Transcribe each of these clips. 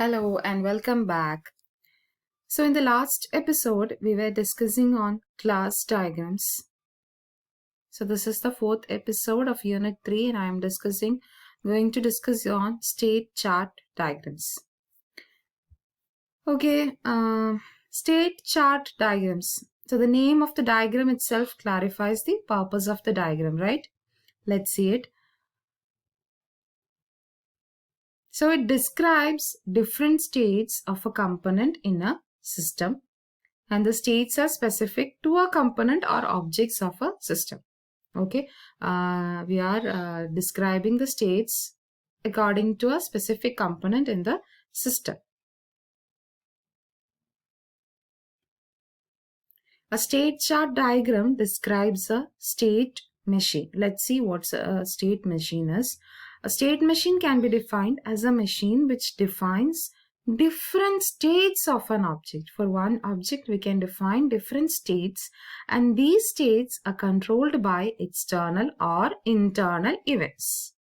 Hello and welcome back. So in the last episode, we were discussing on class diagrams. So this is the fourth episode of Unit 3 and I am going to discuss on state chart diagrams. Okay, state chart diagrams. So the name of the diagram itself clarifies the purpose of the diagram, right? Let's see it. So it describes different states of a component in a system, and the states are specific to a component or objects of a system. Okay, we are describing the states according to a specific component in the system. A state chart diagram describes a state machine. Let's see what a state machine is. A state machine can be defined as a machine which defines different states of an object. For one object, we can define different states, and these states are controlled by external or internal events.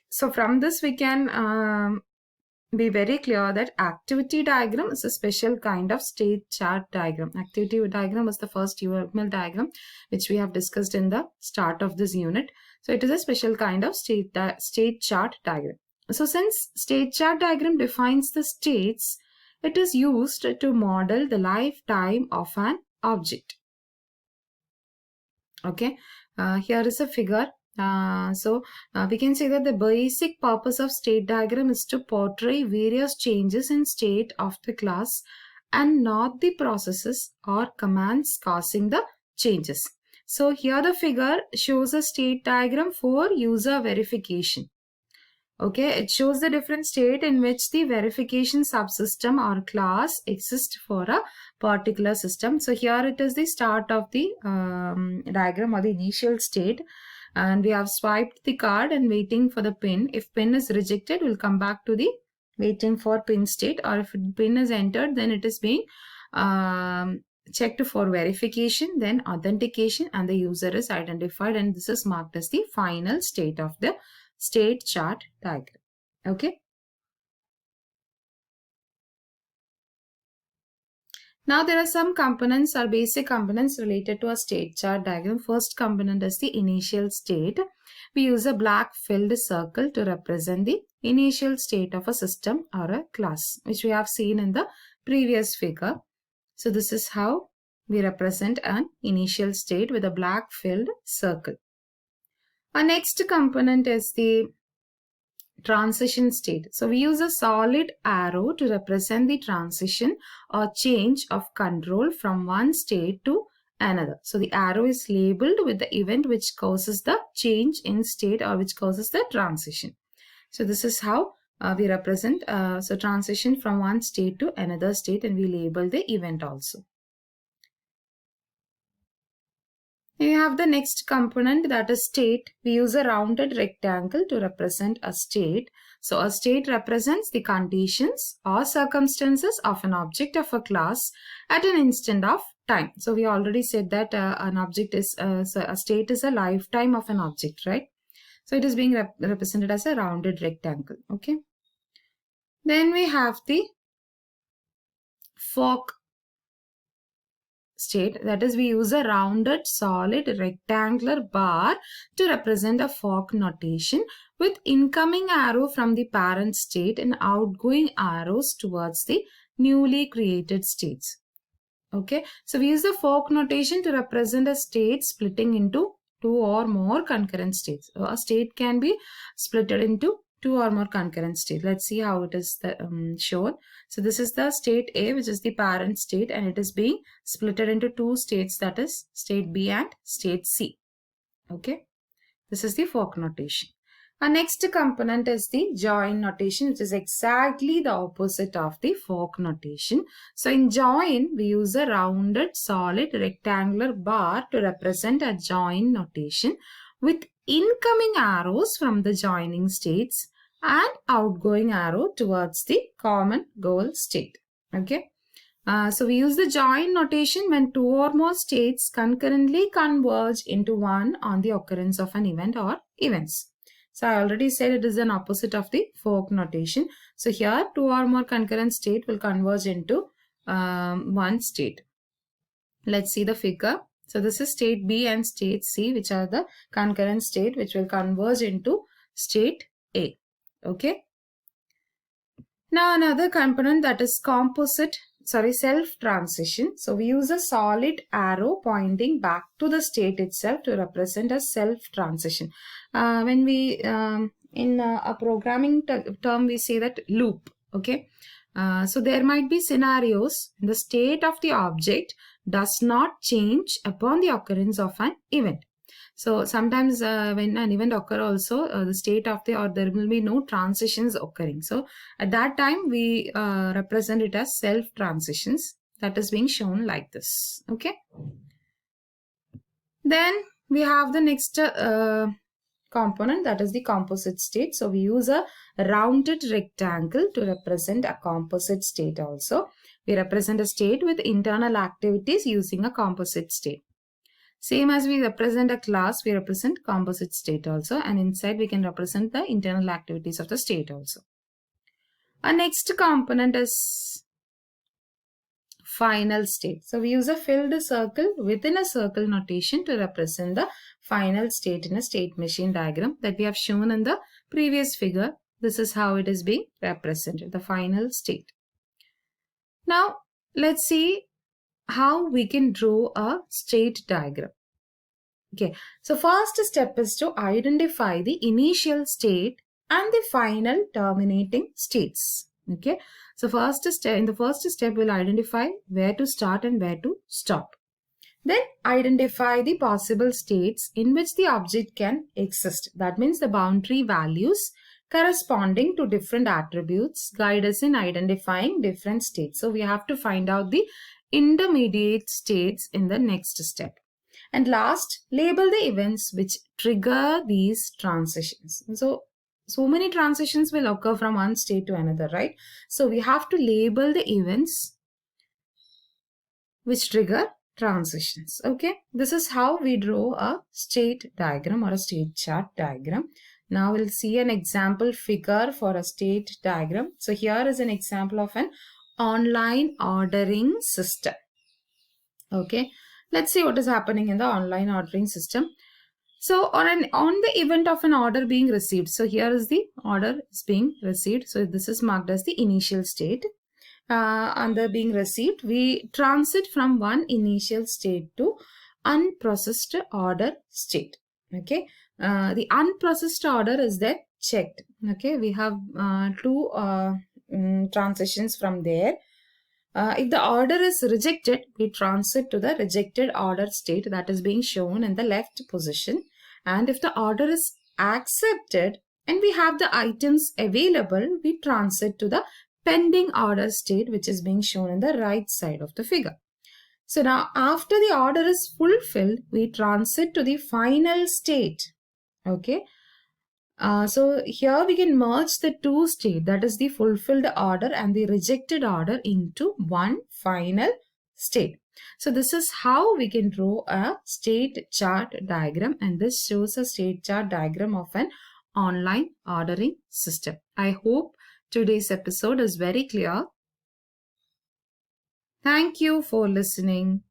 So from this, we can be very clear that activity diagram is a special kind of state chart diagram. Activity diagram was the first UML diagram which we have discussed in the start of this unit. So it is a special kind of state chart diagram. So since state chart diagram defines the states, it is used to model the lifetime of an object. Okay, here is a figure. We can say that the basic purpose of state diagram is to portray various changes in state of the class and not the processes or commands causing the changes. So here the figure shows a state diagram for user verification. Okay, it shows the different state in which the verification subsystem or class exists for a particular system. So here it is the start of the diagram or the initial state, and we have swiped the card and waiting for the pin. If pin is rejected, we'll come back to the waiting for pin state, or if pin is entered, then it is being checked for verification, then authentication, and the user is identified, and this is marked as the final state of the state chart diagram. Okay. Now there are some components or basic components related to a state chart diagram. First component is the initial state. We use a black filled circle to represent the initial state of a system or a class, which we have seen in the previous figure. So this is how we represent an initial state with a black filled circle. Our next component is the transition state. So we use a solid arrow to represent the transition or change of control from one state to another. So the arrow is labeled with the event which causes the change in state or which causes the transition. So this is how we represent so transition from one state to another state, and we label the event also. We have the next component, that is state. We use a rounded rectangle to represent a state. So a state represents the conditions or circumstances of an object of a class at an instant of time. So we already said that an object is, so a state is a lifetime of an object, right? So it is being represented as a rounded rectangle. Okay. Then we have the fork state, that is we use a rounded solid rectangular bar to represent a fork notation with incoming arrow from the parent state and outgoing arrows towards the newly created states. Okay, so we use the fork notation to represent a state splitting into two or more concurrent states. So a state can be split into two or more concurrent states. Let's see how it is shown. So this is the state A, which is the parent state, and it is being splitted into two states, that is state B and state C. Okay, this is the fork notation. Our next component is the join notation, which is exactly the opposite of the fork notation. So in join, we use a rounded solid rectangular bar to represent a join notation with incoming arrows from the joining states and outgoing arrow towards the common goal state. Okay. So we use the join notation when two or more states concurrently converge into one on the occurrence of an event or events. So I already said it is an opposite of the fork notation. So here 2 or more concurrent state will converge into one state. Let's see the figure. So this is state B and state C, which are the concurrent state which will converge into state A. Okay. Now another component, that is self-transition. So we use a solid arrow pointing back to the state itself to represent a self-transition. When we, in a programming term, we say that loop. Okay. So there might be scenarios the state of the object does not change upon the occurrence of an event. So sometimes when an event occur also, the state of the, or there will be no transitions occurring. So at that time we represent it as self transitions, that is being shown like this. Okay. Then we have the next component, that is the composite state. So we use a rounded rectangle to represent a composite state also. We represent a state with internal activities using a composite state. Same as we represent a class, we represent composite state also, and inside we can represent the internal activities of the state also. Our next component is final state. So we use a filled circle within a circle notation to represent the final state in a state machine diagram that we have shown in the previous figure. This is how it is being represented, the final state. Now let's see how we can draw a state diagram. Okay, so first step is to identify the initial state and the final terminating states. Okay, so in the first step we'll identify where to start and where to stop. Then identify the possible states in which the object can exist. That means the boundary values corresponding to different attributes guide us in identifying different states. So we have to find out the intermediate states in the next step. And last, label the events which trigger these transitions. So many transitions will occur from one state to another, right? So we have to label the events which trigger transitions. Okay, this is how we draw a state diagram or a state chart diagram. Now we'll see an example figure for a state diagram. So here is an example of an online ordering system. Okay, let's see what is happening in the online ordering system. So on the event of an order being received, so here is the order is being received. So this is marked as the initial state. Under being received, we transit from one initial state to unprocessed order state. Okay, the unprocessed order is then checked. Okay, we have two transitions from there. If the order is rejected, we transit to the rejected order state, that is being shown in the left position. And if the order is accepted and we have the items available, we transit to the pending order state, which is being shown in the right side of the figure. So now after the order is fulfilled, we transit to the final state. Okay. So here we can merge the two states, that is the fulfilled order and the rejected order, into one final state. So this is how we can draw a state chart diagram, and this shows a state chart diagram of an online ordering system. I hope today's episode is very clear. Thank you for listening.